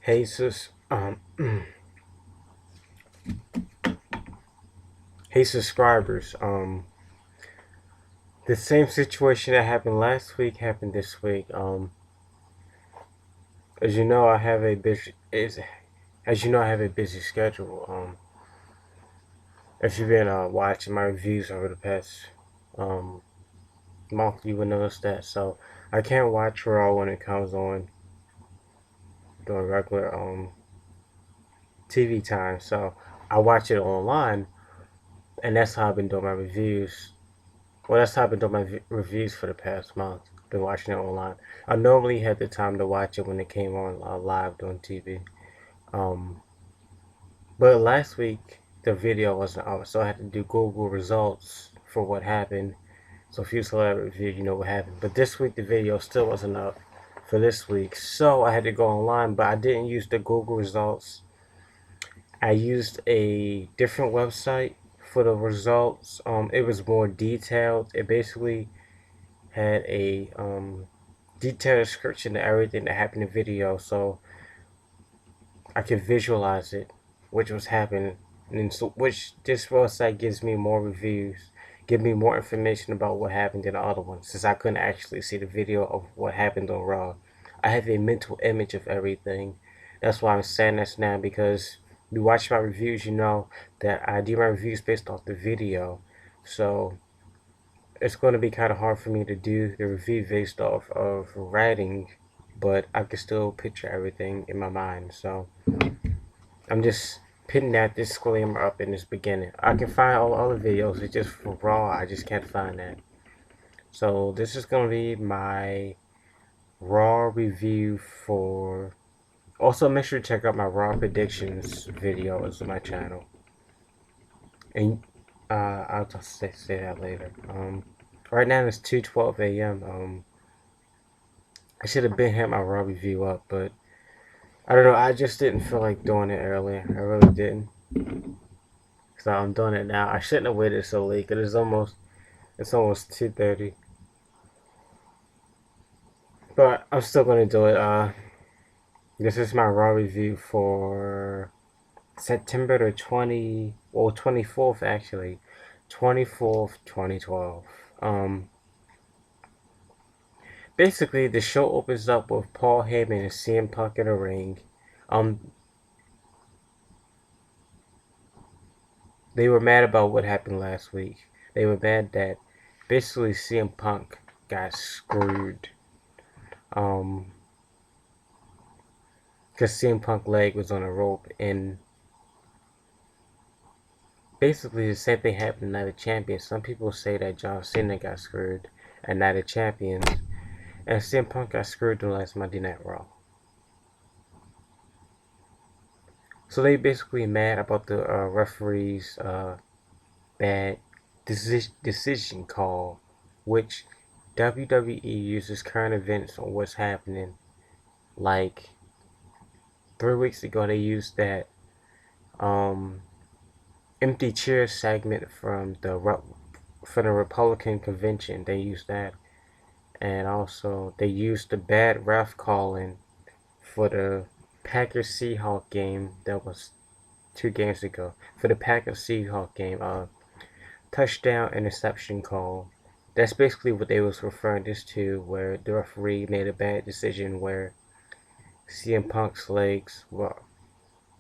Hey, hey, subscribers. The same situation that happened last week happened this week. As you know, I have a busy is as you know, I have a busy schedule. If you've been watching my reviews over the past um month, you would notice that. So I can't watch Raw when it comes on during regular TV time. So I watch it online, and that's how I've been doing my reviews. Well, that's how I've been doing my reviews for the past month. Been watching it online. I normally had the time to watch it when it came on live on TV. Um, but last week the video wasn't out, so I had to do Google results for what happened. So if you saw that review, you know what happened. But this week the video still wasn't up for this week, so I had to go online. But I didn't use the Google results. I used a different website for the results. It was more detailed. It basically had a detailed description of everything that happened in the video, so I could visualize it, which was happening, and so which this website gives me more reviews, give me more information about what happened than the other one, since I couldn't actually see the video of what happened on Raw. I have a mental image of everything. That's why I'm saying this now, because you watch my reviews, you know that I do my reviews based off the video, so it's going to be kind of hard for me to do the review based off of writing, but I can still picture everything in my mind. So I'm just putting that disclaimer up in this beginning. I can find all the other videos, it's just for Raw, I just can't find that. So this is going to be my Raw review for. Also, make sure to check out my Raw predictions video on my channel. And I'll just say that later. Right now it's 2:12 a.m. I should have been had my Raw review up, but I don't know. I just didn't feel like doing it earlier. I really didn't. So I'm doing it now. I shouldn't have waited so late. Cause it's almost 2:30. But I'm still gonna do it. This is my Raw review for September the 24th actually, 24th, 2012. Basically the show opens up with Paul Heyman and CM Punk in a ring. Um, They were mad about what happened last week. They were mad that basically CM Punk got screwed. Um, because CM Punk leg was on a rope, and basically the same thing happened to Night of Champions. Some people say that John Cena got screwed at Night of Champions, and CM Punk got screwed in last Monday Night Raw. So they basically mad about the referee's bad decision call, which WWE uses current events on what's happening. Like 3 weeks ago, they used that um, empty chair segment from the Republican convention. They used that, and also they used the bad ref calling for the Packers Seahawks game that was 2 games ago. For the Packers Seahawks game, touchdown interception call. That's basically what they was referring this to, where the referee made a bad decision where CM Punk's legs, well,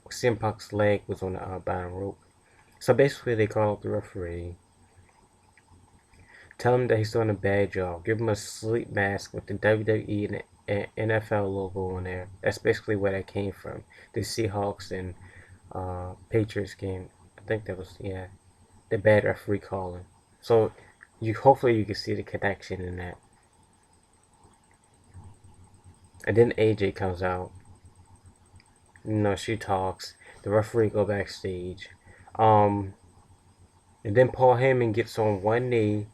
CM Punk's leg was on the bottom rope. So basically, they call up the referee, tell him that he's doing a bad job, give him a sleep mask with the WWE and NFL logo on there. That's basically where that came from. The Seahawks and Patriots game. I think that was, yeah, the bad referee calling. So hopefully you can see the connection in that. And then AJ comes out. She talks. The referee go backstage. Um, and then Paul Heyman gets on one knee,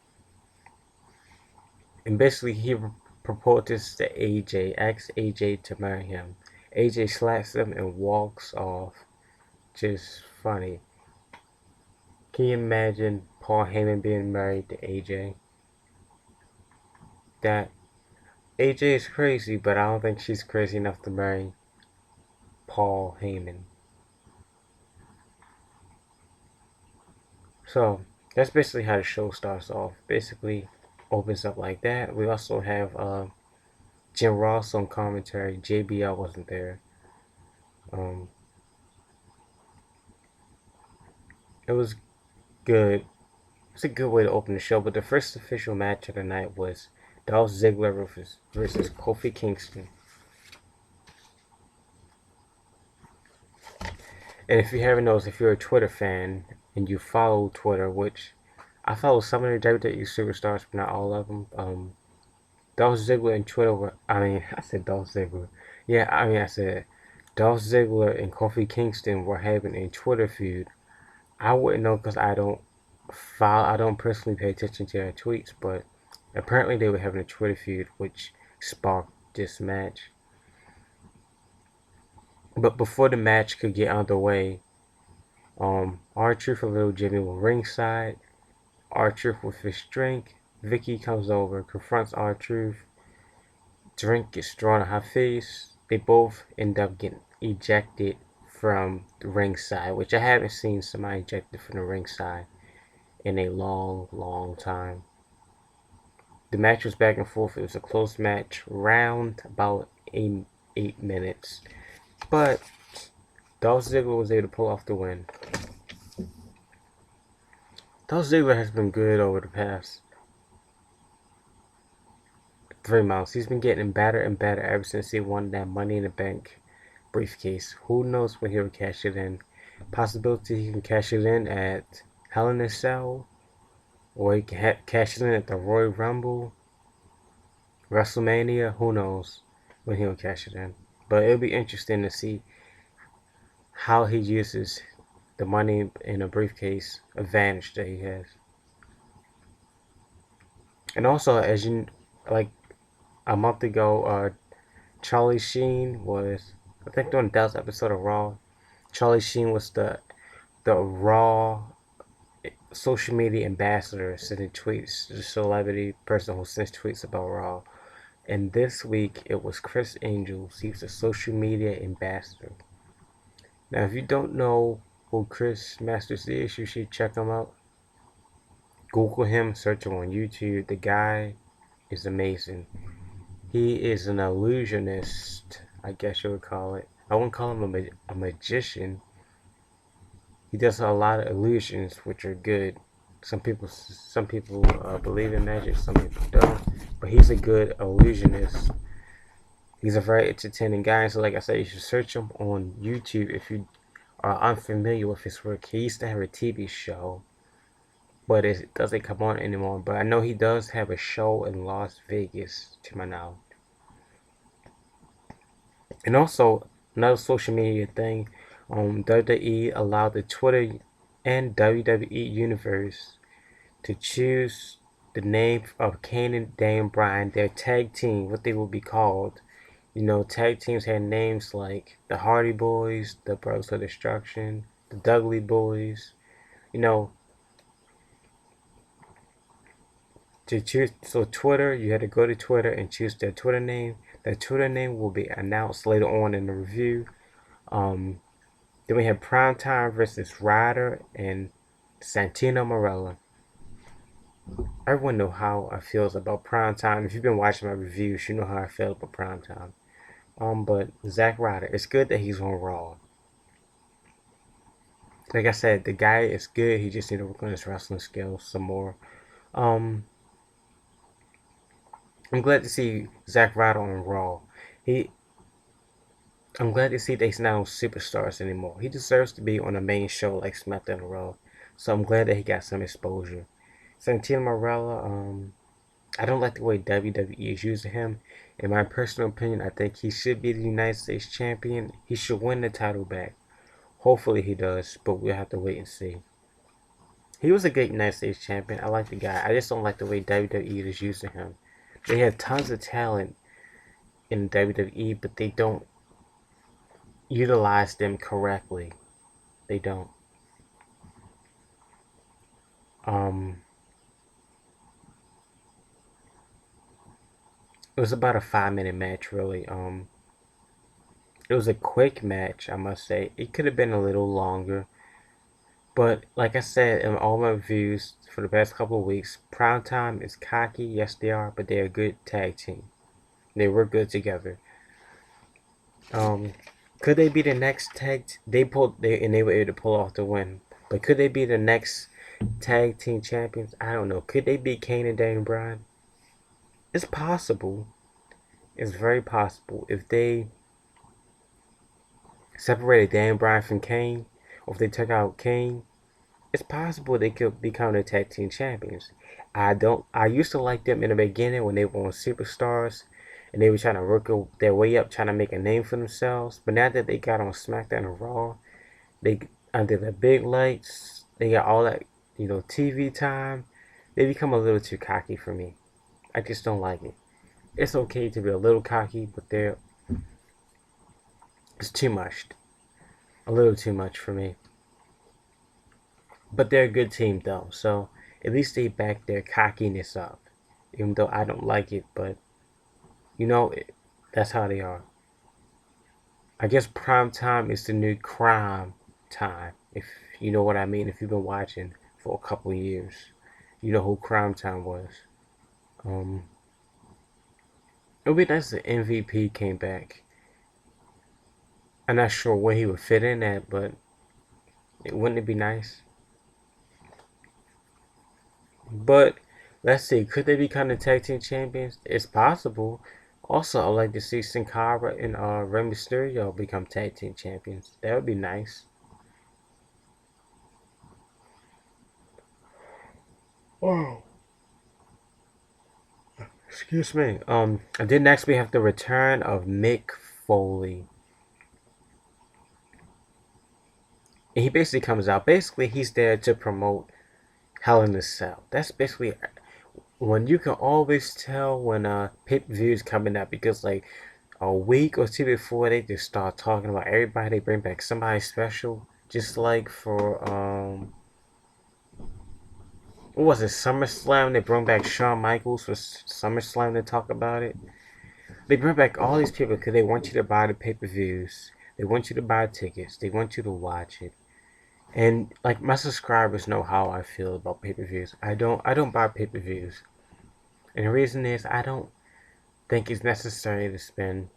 and basically he proposes to AJ, asks AJ to marry him. AJ slaps him and walks off. Just funny. Can you imagine Paul Heyman being married to AJ? That AJ is crazy, but I don't think she's crazy enough to marry Paul Heyman. So that's basically how the show starts off. Basically opens up like that. We also have Jim Ross on commentary. JBL wasn't there. Um, it was good. It's a good way to open the show. But the first official match of the night was Dolph Ziggler versus Kofi Kingston. And if you haven't noticed, if you're a Twitter fan and you follow Twitter, which I follow some of the WWE superstars, but not all of them. Dolph Ziggler and Twitter were, I said Dolph Ziggler. Yeah, I said Dolph Ziggler and Kofi Kingston were having a Twitter feud. I wouldn't know because I don't personally pay attention to their tweets, but apparently they were having a Twitter feud, which sparked this match. But before the match could get underway, R-Truth and Little Jimmy were ringside. R-Truth with his drink. Vicky comes over, confronts R-Truth. Drink gets thrown at her face. They both end up getting ejected from the ringside, which I haven't seen somebody ejected from the ringside in a long, long time. The match was back and forth. It was a close match, round about 8 minutes. But Dolph Ziggler was able to pull off the win. Dolph Ziggler has been good over the past 3 months. He's been getting better and better ever since he won that Money in the Bank briefcase. Who knows when he'll cash it in? Possibility he can cash it in at Hell in a Cell, or he can cash it in at the Royal Rumble, WrestleMania. Who knows when he'll cash it in? But it'll be interesting to see how he uses the money in a briefcase advantage that he has. And also, as you like, a month ago, Charlie Sheen was, I think, during the Dallas episode of Raw. Charlie Sheen was the Raw social media ambassador, sending tweets, the celebrity person who sends tweets about Raw. And this week it was Chris Angels. He's a social media ambassador. Now, if you don't know who Chris Masters is, you should check him out. Google him, search him on YouTube. The guy is amazing. He is an illusionist, I guess you would call it. I wouldn't call him a magician. He does a lot of illusions, which are good. Some people believe in magic, some people don't. But he's a good illusionist. He's a very entertaining guy. So, like I said, you should search him on YouTube if you are unfamiliar with his work. He used to have a TV show, but it doesn't come on anymore. But I know he does have a show in Las Vegas, to my knowledge. And also, another social media thing, WWE allowed the Twitter and WWE Universe to choose the name of Kane and Dan Bryan, their tag team, what they will be called. You know, tag teams had names like the Hardy Boys, the Brothers of Destruction, the Dudley Boys. You know, to choose, so Twitter, you had to go to Twitter and choose their Twitter name. Their Twitter name will be announced later on in the review. Then we have Primetime versus Ryder and Santino Marella. Everyone know how I feels about Primetime. If you've been watching my reviews, you know how I feel about Primetime. But Zack Ryder, it's good that he's on Raw. Like I said, the guy is good. He just need to work on his wrestling skills some more. Um, I'm glad to see Zack Ryder on Raw. He, I'm glad to see that he's not on Superstars anymore. He deserves to be on a main show like SmackDown and Raw. So I'm glad that he got some exposure. Santino Marella, I don't like the way WWE is using him. In my personal opinion, I think he should be the United States champion. He should win the title back. Hopefully he does, but we'll have to wait and see. He was a great United States champion. I like the guy. I just don't like the way WWE is using him. They have tons of talent in WWE, but they don't utilize them correctly. They don't. Um, it was about a 5-minute match, really. It was a quick match, I must say. It could have been a little longer. But like I said in all my reviews for the past couple of weeks, Prime Time is cocky, yes they are, but they're a good tag team. They work good together. Um, could they be the next tag? They were able to pull off the win. But could they be the next tag team champions? I don't know. Could they be Kane and Daniel Bryan? It's possible. It's very possible if they separated Daniel Bryan from Kane, or if they took out Kane. It's possible they could become the tag team champions. I don't. I used to like them in the beginning when they were on Superstars, and they were trying to work their way up, trying to make a name for themselves. But now that they got on SmackDown and Raw, they under the big lights, they got all that TV time. They become a little too cocky for me. I just don't like it. It's okay to be a little cocky, but it's too much. A little too much for me. But they're a good team though, so at least they back their cockiness up. Even though I don't like it, but you know, that's how they are. I guess prime time is the new crime time, if you know what I mean. If you've been watching for a couple of years, you know who crime time was. Um, it would be nice if the MVP came back. I'm not sure where he would fit in at, but wouldn't it be nice? But let's see, could they become the tag team champions? It's possible. Also, I'd like to see Sin Cara and Rey Mysterio become tag team champions. That would be nice. Oh, excuse me. And then next we have the return of Mick Foley. And he basically comes out. Basically, he's there to promote Hell in a Cell. That's basically when you can always tell when pay-per-views coming up, because like a week or two before they just start talking about everybody, they bring back somebody special, just like for what was it, SummerSlam? They bring back Shawn Michaels for SummerSlam to talk about it. They bring back all these people because they want you to buy the pay-per-views, they want you to buy tickets, they want you to watch it. And like my subscribers know how I feel about pay-per-views. I don't buy pay-per-views, and the reason is I don't think it's necessary to spend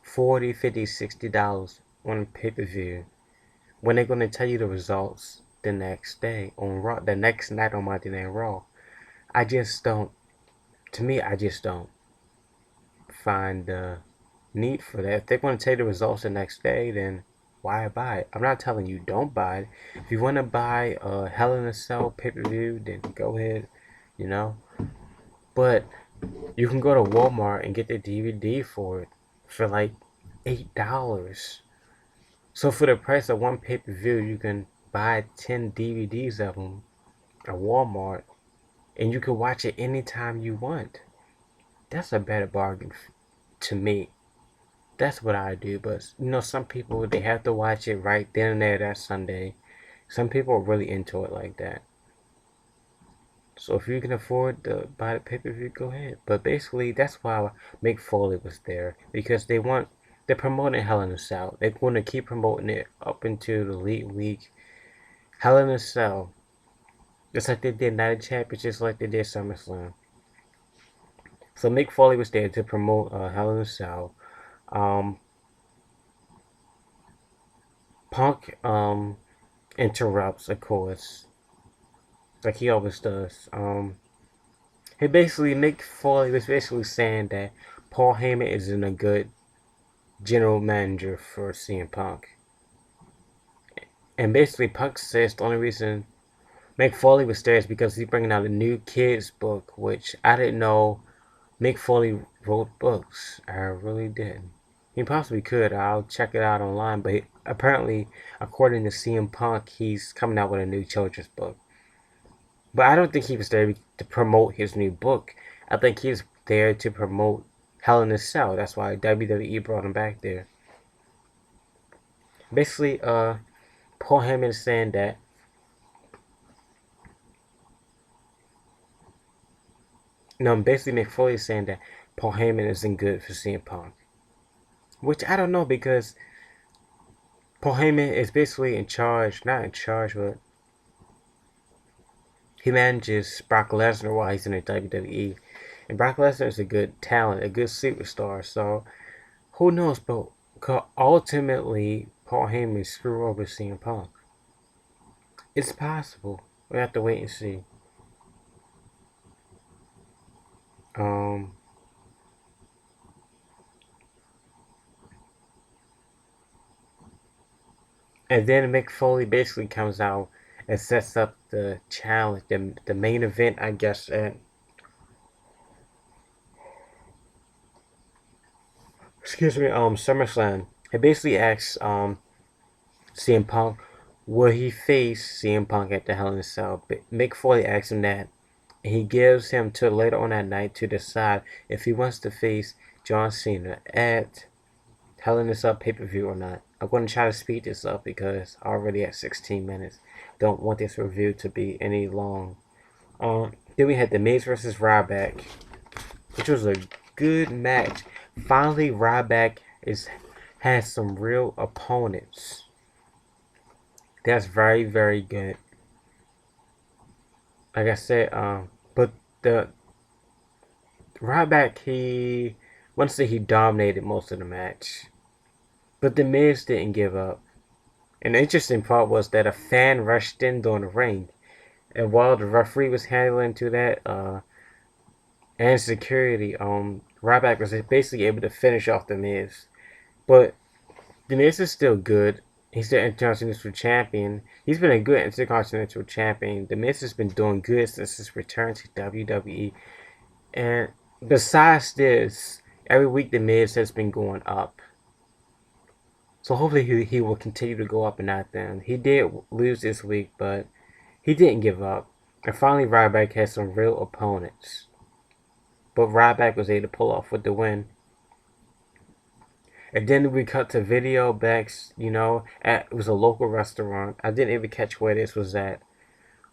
40, 50, $60 on pay-per-view when they're going to tell you the results the next day on Raw, the next night on Monday Night Raw. I just don't. To me, I just don't find the need for that. If they're going to tell you the results the next day, then why buy it? I'm not telling you don't buy it. If you want to buy a Hell in a Cell pay-per-view, then go ahead, you know. But you can go to Walmart and get the DVD for it for like $8. So for the price of one pay-per-view, you can buy 10 DVDs of them at Walmart, and you can watch it anytime you want. That's a better bargain to me. That's what I do. But some people they have to watch it right then and there that Sunday. Some people are really into it like that. So if you can afford to buy the pay-per-view, go ahead. But basically, that's why Mick Foley was there, because they're promoting Hell in a Cell. They're going to keep promoting it up into the Elite Week. Hell in a Cell, just like they did Night of Champions, just like they did SummerSlam. So Mick Foley was there to promote Hell in a Cell. Um, Punk interrupts, of course, like he always does. Mick Foley was basically saying that Paul Heyman isn't a good general manager for CM Punk. And basically, Punk says the only reason Mick Foley was there is because he's bringing out a new kids book, which I didn't know Mick Foley wrote books. I really didn't. He possibly could. I'll check it out online. But apparently, according to CM Punk, he's coming out with a new children's book. But I don't think he was there to promote his new book. I think he was there to promote Hell in a Cell. That's why WWE brought him back there. Basically, Paul Heyman is saying that no, basically Mick Foley is saying that Paul Heyman isn't good for CM Punk. which I don't know because Paul Heyman is basically in charge, not in charge, but he manages Brock Lesnar while he's in the WWE. And Brock Lesnar is a good talent, a good superstar. So who knows? But could ultimately Paul Heyman screw over CM Punk? It's possible. We have to wait and see. Um, and then Mick Foley basically comes out and sets up the challenge, the main event, I guess, at SummerSlam. He basically asks CM Punk, will he face CM Punk at the Hell in a Cell? But Mick Foley asks him that. And he gives him till later on that night to decide if he wants to face John Cena at Hell in a Cell pay-per-view or not. I'm going to try to speed this up because I'm already at 16 minutes. Don't want this review to be any long. Then we had The Miz versus Ryback, which was a good match. Finally, Ryback has some real opponents. That's very, very good. Like I said, but the Ryback, he once say he dominated most of the match, but the Miz didn't give up. And the interesting part was that a fan rushed in during the ring, and while the referee was handling to that, and security, Ryback was basically able to finish off the Miz. But the Miz is still good. He's the Intercontinental Champion. He's been a good Intercontinental Champion. The Miz has been doing good since his return to WWE. And besides this, every week the Miz has been going up. So hopefully he will continue to go up and not down. He did lose this week, but he didn't give up. And finally, Ryback has some real opponents. But Ryback was able to pull off with the win. And then we cut to video back, it was a local restaurant. I didn't even catch where this was at,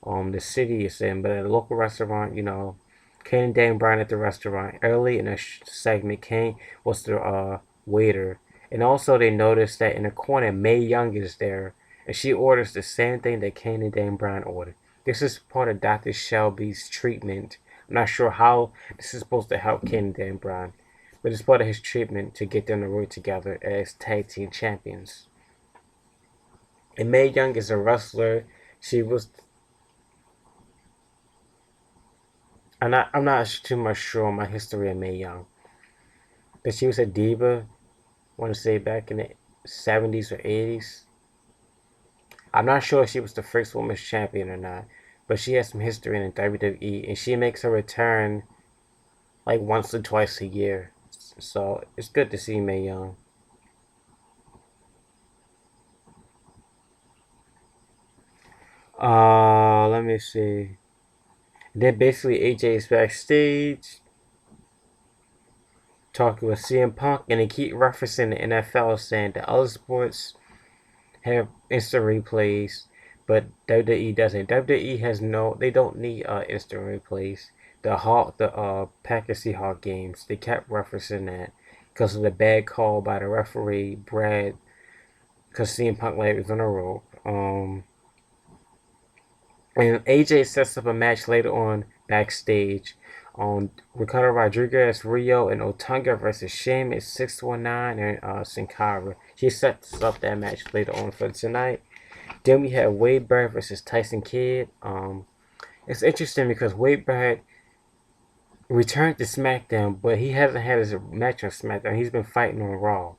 the city it's in, but at a local restaurant, Kane and Dan Bryan at the restaurant. Early in the segment, Kane was the waiter. And also they noticed that in the corner, Mae Young is there, and she orders the same thing that Kane and Dan Bryan ordered. This is part of Dr. Shelby's treatment. I'm not sure how this is supposed to help Kane and Dan Bryan, but it's part of his treatment to get them to work together as tag team champions. And Mae Young is a wrestler. She was. I'm not too much sure on my history of Mae Young, but she was a diva. I want to say back in the 70s or 80s. I'm not sure if she was the first women's champion or not, but she has some history in the WWE, and she makes her return like once or twice a year. So it's good to see Mae Young. Let me see. Then basically AJ is backstage talking with CM Punk, and they keep referencing the NFL, saying that other sports have instant replays, but WWE doesn't. WWE has they don't need instant replays. The Packers Seahawks games, they kept referencing that because of the bad call by the referee Brad, because CM Punk leg was on a rope. And AJ sets up a match later on backstage on Ricardo Rodriguez, Rio, and Otunga versus Sheamus, 619, and Sin Cara. She sets up that match later on for tonight. Then we have Wade Barrett versus Tyson Kidd. It's interesting because Wade Barrett returned to SmackDown, but he hasn't had his match on SmackDown. He's been fighting on Raw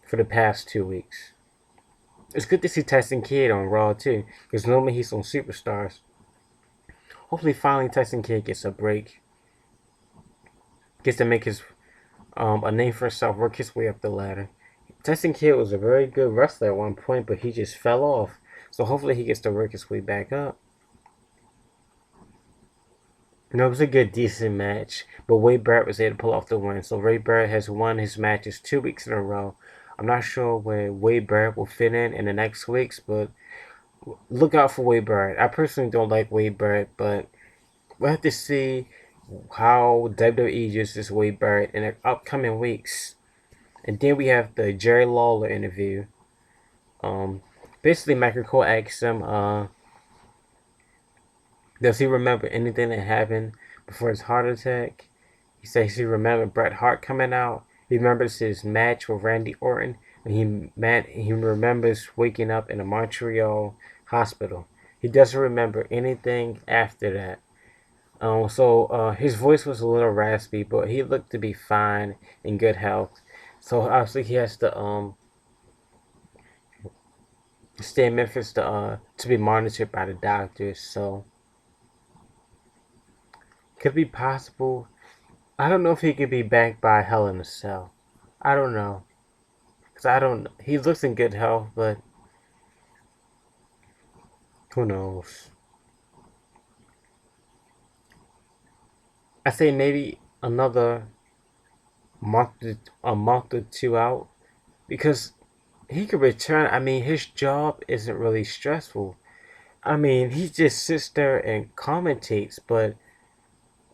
for the past 2 weeks. It's good to see Tyson Kidd on Raw too, because normally he's on Superstars. Hopefully, finally Tyson Kidd gets a break, gets to make his a name for himself, work his way up the ladder. Tyson Kidd was a very good wrestler at one point, but he just fell off. So hopefully he gets to work his way back up. It was a good, decent match, but Wade Barrett was able to pull off the win. So Wade Barrett has won his matches 2 weeks in a row. I'm not sure where Wade Barrett will fit in the next weeks, but look out for Wade Barrett. I personally don't like Wade Barrett, but we'll have to see how WWE uses Wade Barrett in the upcoming weeks. And then we have the Jerry Lawler interview. Um, Basically, Michael Cole asks him, does he remember anything that happened before his heart attack? He says he remembered Bret Hart coming out. He remembers his match with Randy Orton, and he remembers waking up in a Montreal hospital. He doesn't remember anything after that. His voice was a little raspy, but he looked to be fine in good health. So obviously he has to stay in Memphis to be monitored by the doctors. So could be possible. I don't know if he could be back by Hell in a Cell. I don't know. Cause I don't. He looks in good health, but who knows? I say maybe another a month or two out because he could return. I mean, his job isn't really stressful. I mean, he just sits there and commentates, but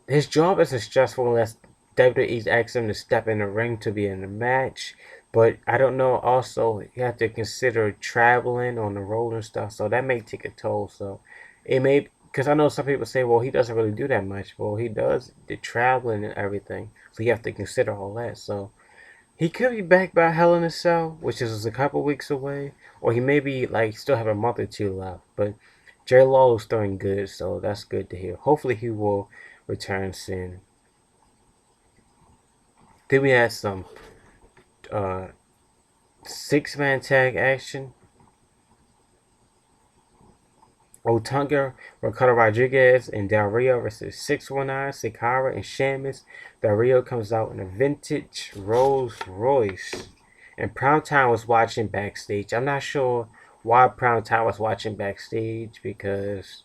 his job isn't stressful unless WWE asks him to step in the ring to be in the match. But I don't know. Also, you have to consider traveling on the road and stuff, so that may take a toll. So it may because I know some people say, well, he doesn't really do that much. Well, he does the traveling and everything, so you have to consider all that. So he could be back by Hell in a Cell, which is a couple weeks away, or he may be like still have a month or two left. But Jerry Lawler's doing good, so that's good to hear. Hopefully, he will return soon. Then we had some uh, 6-man tag action. Otunga, Ricardo Rodriguez, and Del Rio versus 619, Sakara, and Sheamus. Del Rio comes out in a vintage Rolls Royce. And Primetime was watching backstage. I'm not sure why Primetime was watching backstage because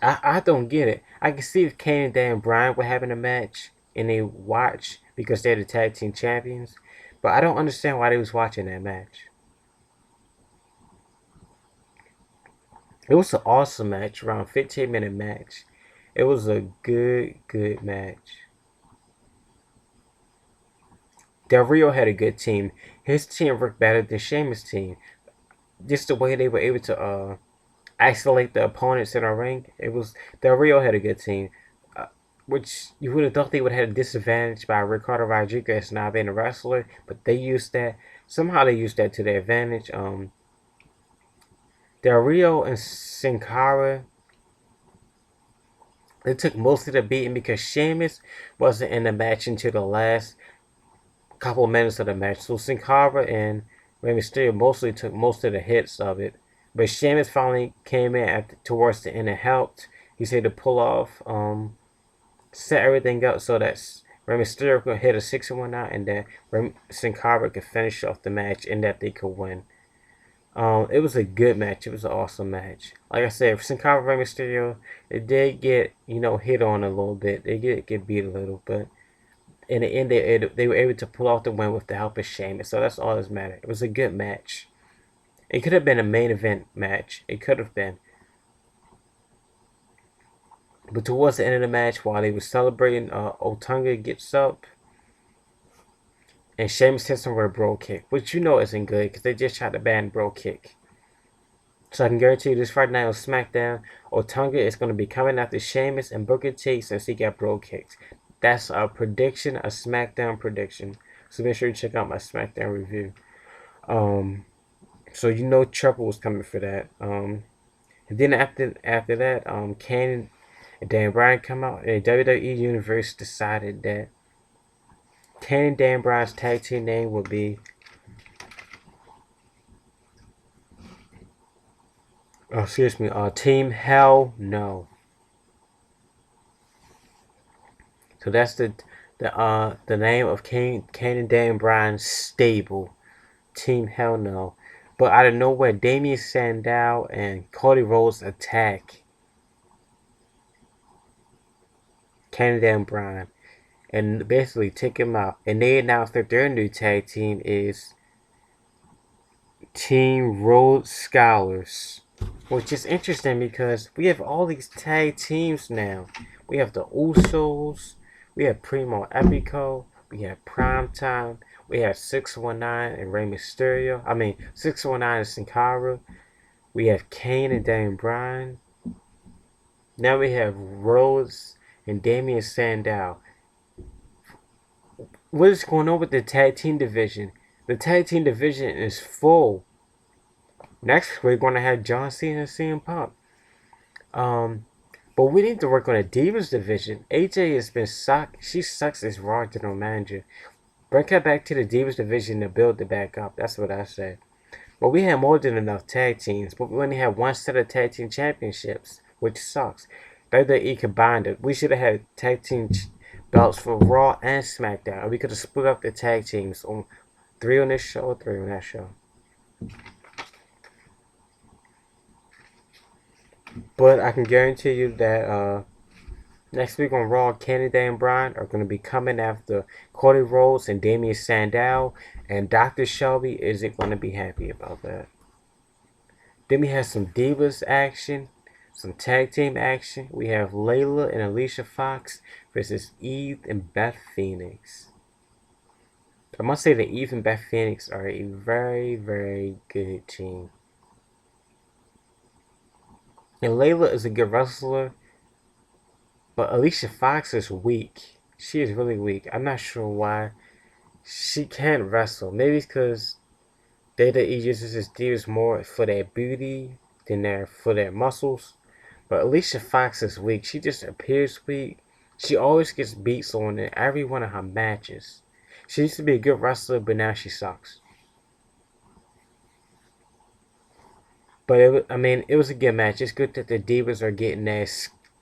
I don't get it. I can see if Kane and Dan Bryan were having a match and they watch because they're the tag team champions. But I don't understand why they was watching that match. It was an awesome match, around 15-minute match. It was a good match. Del Rio had a good team. His team worked better than Sheamus' team. Just the way they were able to isolate the opponents in our ring. It was Del Rio had a good team, which you would have thought they would have had a disadvantage by Ricardo Rodriguez not being a wrestler, but they used that. Somehow they used that to their advantage. Del Rio and Sin Cara, they took most of the beating because Sheamus wasn't in the match until the last couple of minutes of the match. So Sin Cara and Rey Mysterio mostly took most of the hits of it. But Sheamus finally came in towards the end and helped. He said to pull off, set everything up so that Rey Mysterio could hit a 6-1 out and that Sin Cara could finish off the match and that they could win. It was a good match. It was an awesome match. Like I said, Sin Cara and Rey Mysterio, it did get hit on a little bit. They did get beat a little, but in the end, they were able to pull off the win with the help of Sheamus. So that's all that mattered. It was a good match. It could have been a main event match. It could have been. But towards the end of the match, while they were celebrating, Otunga gets up and Sheamus hits him with a bro kick, which isn't good because they just tried to ban bro kick. So I can guarantee you this Friday night on SmackDown, Otunga is going to be coming after Sheamus and Booker T since he got bro kicked. That's a prediction, a SmackDown prediction. So make sure you check out my SmackDown review. So trouble was coming for that. And then after that, Kane and Dan Bryan come out, and the WWE Universe decided that Kane and Dan Bryan's tag team name would be Team Hell No. So that's the name of Kane and Dan Bryan's stable, Team Hell No. But out of nowhere, Damien Sandow and Cody Rhodes attack Kane and Dan Bryan and basically take him out. And they announced that their new tag team is Team Rhodes Scholars, which is interesting because we have all these tag teams now. We have the Usos, we have Primo Epico, we have Primetime, We have 619 and Rey Mysterio. 619 and Sin Cara. We have Kane and Daniel Bryan. Now we have Rose and Damian Sandow. What is going on with the tag team division? The tag team division is full. Next, we're going to have John Cena and CM Punk. But we need to work on the Divas division. AJ has been sucked. She sucks as Raw general manager. Bring her back to the Divas division to build it back up. That's what I say. But we have more than enough tag teams. But we only have one set of tag team championships, which sucks. WWE combined it. We should have had tag team belts for Raw and SmackDown. We could have split up the tag teams on 3 on this show, 3 on that show. But I can guarantee you that next week on Raw, Canada and Bryan are going to be coming after Cody Rhodes and Damian Sandow, and Dr. Shelby isn't going to be happy about that. Then we have some Divas action, some tag team action. We have Layla and Alicia Fox versus Eve and Beth Phoenix. I must say that Eve and Beth Phoenix are a very, very good team. And Layla is a good wrestler, but Alicia Fox is weak. She is really weak. I'm not sure why she can't wrestle. Maybe it's because WWE uses this divas more for their beauty than for their muscles. But Alicia Fox is weak. She just appears weak. She always gets beats on in every one of her matches. She used to be a good wrestler, but now she sucks. But it was a good match. It's good that the Divas are getting their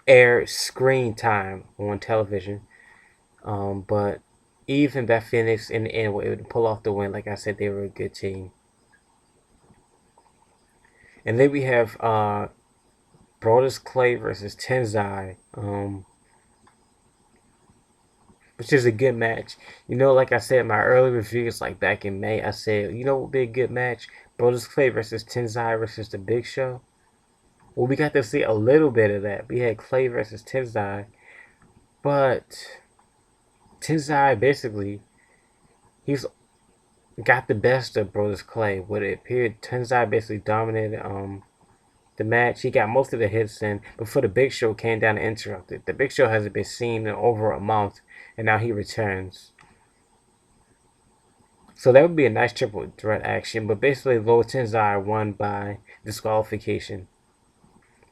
air screen time on television. But Eve and Beth Phoenix in the end were able to pull off the win. Like I said, they were a good team. And then we have Brodus Clay versus Tenzai, which is a good match. Like I said in my early reviews, like back in May, I said, what would be a good match? Brodus Clay versus Tenzai versus The Big Show. Well, we got to see a little bit of that. We had Clay versus Tenzai, but Tenzai basically, he's got the best of Brodus Clay. What it appeared, Tenzai basically dominated the match. He got most of the hits in before the Big Show came down and interrupted. The Big Show hasn't been seen in over a month, and now he returns. So that would be a nice triple threat action, but basically Low Tenzai won by disqualification.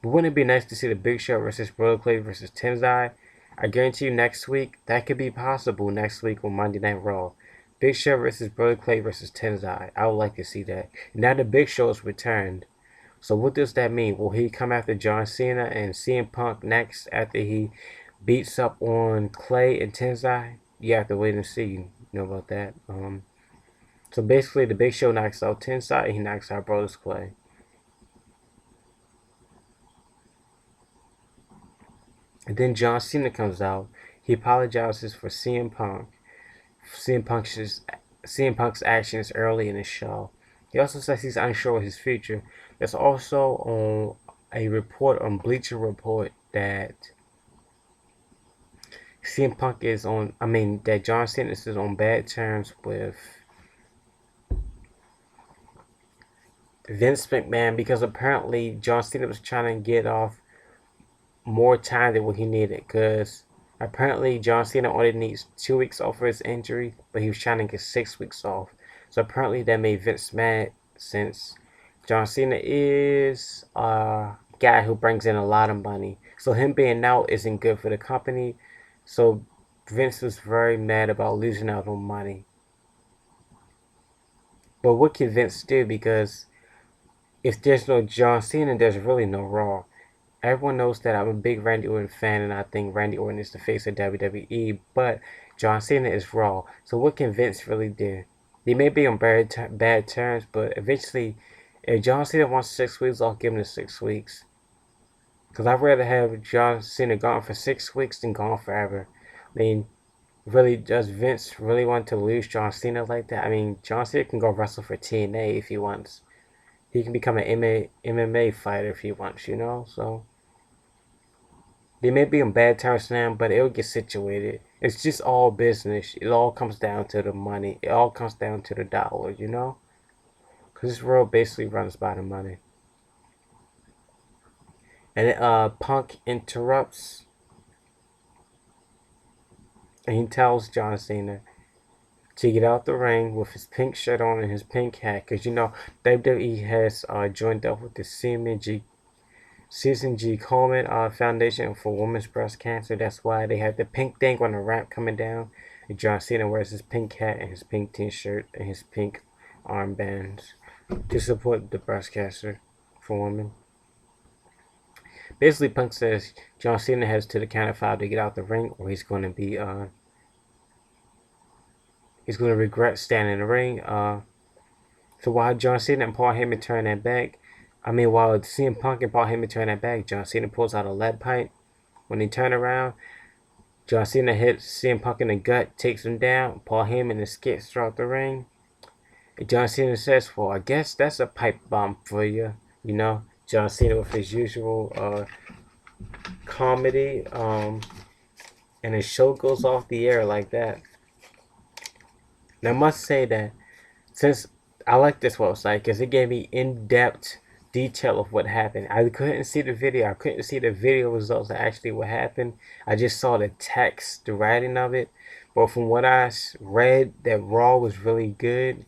But wouldn't it be nice to see the Big Show versus Brodus Clay versus Tenzai? I guarantee you next week, that could be possible next week on Monday Night Raw. Big Show versus Brodus Clay versus Tenzai. I would like to see that. Now the Big Show is returned. So what does that mean? Will he come after John Cena and CM Punk next after he beats up on Clay and Tenzai? You have to wait and see. You know about that. So basically, the Big Show knocks out Tenzai and he knocks out Brodus Clay. And then John Cena comes out. He apologizes for CM Punk. CM Punk's actions early in the show. He also says he's unsure of his future. There's also on a report on Bleacher Report that that John Cena is on bad terms with Vince McMahon because apparently John Cena was trying to get off more time than what he needed because apparently John Cena only needs 2 weeks off for his injury, but he was trying to get 6 weeks off. So apparently that made Vince mad since John Cena is a guy who brings in a lot of money. So him being out isn't good for the company. So Vince was very mad about losing out on money. But what can Vince do? Because if there's no John Cena, there's really no Raw. Everyone knows that I'm a big Randy Orton fan, and I think Randy Orton is the face of WWE, but John Cena is Raw. So what can Vince really do? They may be on bad terms, but eventually, if John Cena wants 6 weeks, I'll give him the 6 weeks. Because I'd rather have John Cena gone for 6 weeks than gone forever. Really, does Vince really want to lose John Cena like that? John Cena can go wrestle for TNA if he wants. He can become an MMA fighter if he wants, So they may be on bad terms now, but it'll get situated. It's just all business. It all comes down to the money. It all comes down to the dollar, you know? Because this world basically runs by the money. And Punk interrupts and he tells John Cena to get out the ring with his pink shirt on and his pink hat. Because, you know, WWE has joined up with the Susan G. Komen Foundation for Women's Breast Cancer. That's why they have the pink thing on the ramp coming down. And John Cena wears his pink hat and his pink t-shirt and his pink armbands to support the breast cancer for women. Basically, Punk says John Cena has to the count of 5 to get out the ring, or he's going to regret standing in the ring. So while John Cena and Paul Heyman turn that back, while CM Punk and Paul Heyman turn that back, John Cena pulls out a lead pipe. When they turn around, John Cena hits CM Punk in the gut, takes him down. Paul Heyman escapes throughout the ring. And John Cena says, "Well, I guess that's a pipe bomb for you." You know, John Cena with his usual comedy, and his show goes off the air like that. And I must say that since I like this website because it gave me in-depth detail of what happened. I couldn't see the video. I couldn't see the video results of actually what happened. I just saw the text, the writing of it. But from what I read, that Raw was really good.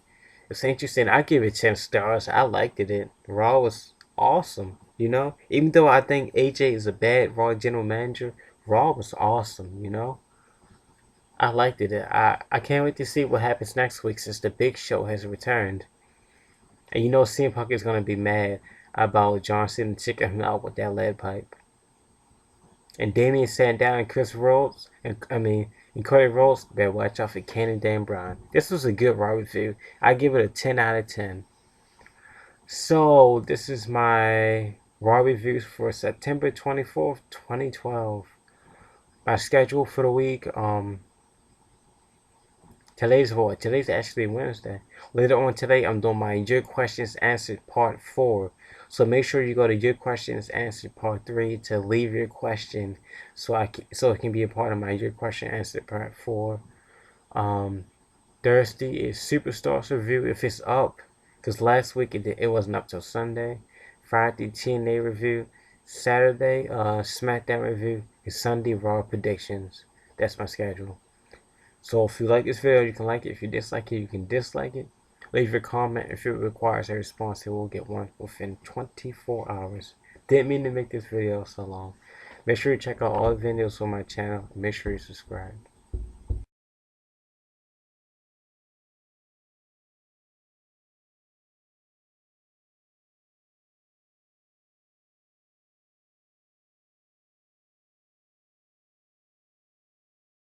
It's interesting. I give it 10 stars. I liked it. Raw was awesome. You know, even though I think AJ is a bad Raw general manager, Raw was awesome. You know, I liked it. I can't wait to see what happens next week since the Big Show has returned. And you know CM Punk is gonna be mad about John Cena checking him out with that lead pipe. And Damian Sandow and Chris Rhodes, and Cody Rhodes, better watch out for Ken and Dan Bryan. This was a good Raw review. I give it a 10 out of 10. So this is my Raw reviews for September 24th, 2012. My schedule for the week, today's actually Wednesday. Later on today, I'm doing my Your Questions Answered Part 4. So make sure you go to Your Questions Answered Part 3 to leave your question so it can be a part of my Your Question Answered Part 4. Thursday is Superstars review if it's up, because last week it wasn't up till Sunday. Friday TNA review. Saturday SmackDown review. And Sunday Raw predictions. That's my schedule. So if you like this video, you can like it. If you dislike it, you can dislike it. Leave your comment. If it requires a response, it will get one within 24 hours. Didn't mean to make this video so long. Make sure you check out all the videos on my channel. Make sure you subscribe.